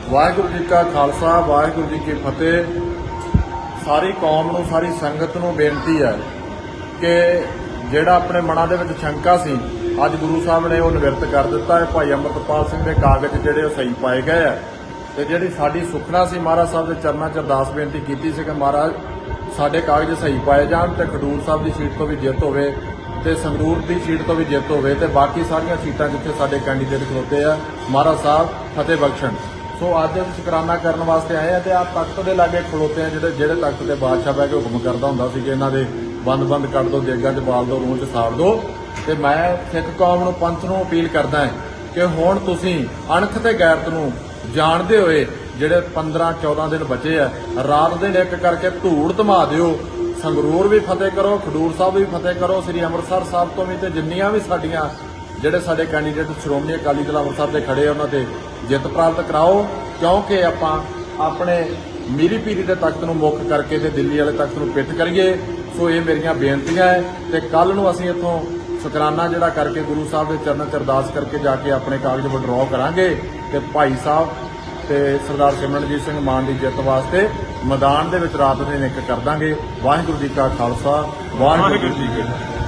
ਵਾਹਿਗੁਰੂ ਜੀ ਕਾ ਖਾਲਸਾ ਵਾਹਿਗੁਰੂ ਜੀ ਕੀ ਫਤਿਹ। ਸਾਰੀ ਕੌਮ ਨੂੰ ਸਾਰੀ ਸੰਗਤ ਨੂੰ ਬੇਨਤੀ ਹੈ ਕਿ ਜਿਹੜਾ ਆਪਣੇ ਮਨਾਂ ਦੇ ਵਿੱਚ ਸ਼ੰਕਾ ਸੀ ਅੱਜ ਗੁਰੂ ਸਾਹਿਬ ਨੇ ਉਹ ਨਿਵਰਤ ਕਰ ਦਿੱਤਾ ਹੈ। ਭਾਈ ਅੰਮ੍ਰਿਤਪਾਲ ਸਿੰਘ ਦੇ ਕਾਗਜ਼ ਜਿਹੜੇ ਉਹ ਸਹੀ ਪਾਏ ਗਏ ਆ ਤੇ ਜਿਹੜੀ ਸਾਡੀ ਸੁਖਨਾ ਸੀ ਮਹਾਰਾਜ ਸਾਹਿਬ ਦੇ ਚਰਨਾਂ 'ਚ ਅਰਦਾਸ ਬੇਨਤੀ ਕੀਤੀ ਸੀ ਕਿ ਮਹਾਰਾਜ ਸਾਡੇ ਕਾਗਜ਼ ਸਹੀ ਪਾਏ ਜਾਣ ਤੇ ਖਡੂਰ ਸਾਹਿਬ ਦੀ ਸੀਟ ਤੋਂ ਵੀ ਜਿੱਤ ਹੋਵੇ ਤੇ ਸੰਗਰੂਰ ਦੀ ਸੀਟ ਤੋਂ ਵੀ ਜਿੱਤ ਹੋਵੇ ਤੇ ਬਾਕੀ ਸਾਰੀਆਂ ਸੀਟਾਂ ਜਿੱਥੇ ਸਾਡੇ ਕੈਂਡੀਡੇਟ ਖਲੋਤੇ ਆ ਮਹਾਰਾਜ ਸਾਹਿਬ ਫਤਿਹ ਬਖਸ਼ਣ। ਸੋ ਅੱਜ ਅਸੀਂ ਸ਼ੁਕਰਾਨਾ ਕਰਨ ਵਾਸਤੇ ਆਏ ਆ ਤੇ ਆਹ ਤਖਤ ਦੇ ਲਾਗੇ ਖਲੋਤੇ ਆ ਜਿਹੜੇ ਤਖਤ ਤੇ ਬਾਦਸ਼ਾਹ ਬਹਿ ਕੇ ਹੁਕਮ ਕਰਦਾ ਹੁੰਦਾ ਸੀ ਕਿ ਇਹਨਾਂ ਦੇ ਬੰਦ ਕੱਢ ਦਿਓ, ਦੇਗਾਂ 'ਚ ਬਾਲ ਦਿਓ, ਰੂਹ 'ਚ ਸਾੜ ਦਿਓ। ਤੇ ਮੈਂ ਸਿੱਖ ਕੌਮ ਨੂੰ ਪੰਥ ਨੂੰ ਅਪੀਲ ਕਰਦਾ ਹਾਂ ਕਿ ਹੁਣ ਤੁਸੀਂ ਅਣਖ ਤੇ ਗੈਰਤ ਨੂੰ ਜਾਣਦੇ ਹੋਏ ਜਿਹੜੇ 15-14 ਦਿਨ ਬਚੇ ਆ ਰਾਤ ਦਿਨ ਇੱਕ ਕਰਕੇ ਧੂੜ ਧਮਾ ਦਿਓ। ਸੰਗਰੂਰ ਵੀ ਫਤਿਹ ਕਰੋ, ਖਡੂਰ ਸਾਹਿਬ ਵੀ ਫਤਿਹ ਕਰੋ, ਸ੍ਰੀ ਅੰਮ੍ਰਿਤਸਰ ਸਾਹਿਬ ਤੋਂ ਵੀ ਤੇ ਜਿੰਨੀਆਂ ਵੀ ਸਾਡੀਆਂ ਜਿਹੜੇ ਸਾਡੇ ਕੈਂਡੀਡੇਟ ਸ਼੍ਰੋਮਣੀ ਅਕਾਲੀ ਦਲ ਅੰਮ੍ਰਿਤਸਰ ਦੇ ਖੜੇ ਉਹਨਾਂ ਤੇ ਜਿੱਤ ਪ੍ਰਾਪਤ ਕਰਾਓ ਕਿਉਂਕਿ ਆਪਾਂ ਆਪਣੇ ਮੀਰੀ ਪੀਰੀ ਦੇ ਤਖਤ ਨੂੰ ਮੁੱਖ ਕਰਕੇ ਤੇ ਦਿੱਲੀ ਵਾਲੇ ਤਖਤ ਨੂੰ ਪਿੱਠ ਕਰੀਏ। ਸੋ ਇਹ ਮੇਰੀਆਂ ਬੇਨਤੀਆਂ ਹੈ ਤੇ ਕੱਲ ਨੂੰ ਅਸੀਂ ਇੱਥੋਂ ਸ਼ੁਕਰਾਨਾ ਜਿਹੜਾ ਕਰਕੇ ਗੁਰੂ ਸਾਹਿਬ ਦੇ ਚਰਨਾਂ 'ਚ ਅਰਦਾਸ ਕਰਕੇ ਜਾ ਕੇ ਆਪਣੇ ਕਾਗਜ਼ ਵਿਡਰਾਅ ਕਰਾਂਗੇ ਤੇ ਭਾਈ ਸਾਹਿਬ ਤੇ ਸਰਦਾਰ ਸਿਮਰਨਜੀਤ ਸਿੰਘ ਮਾਨ ਦੀ ਜਿੱਤ ਵਾਸਤੇ ਮੈਦਾਨ ਦੇ ਵਿੱਚ ਰਾਤ ਦਿਨ ਇੱਕ ਕਰ ਦਾਂਗੇ। ਵਾਹਿਗੁਰੂ ਜੀ ਕਾ ਖਾਲਸਾ ਵਾਹਿਗੁਰੂ ਜੀ ਕੀ ਫਤਿਹ।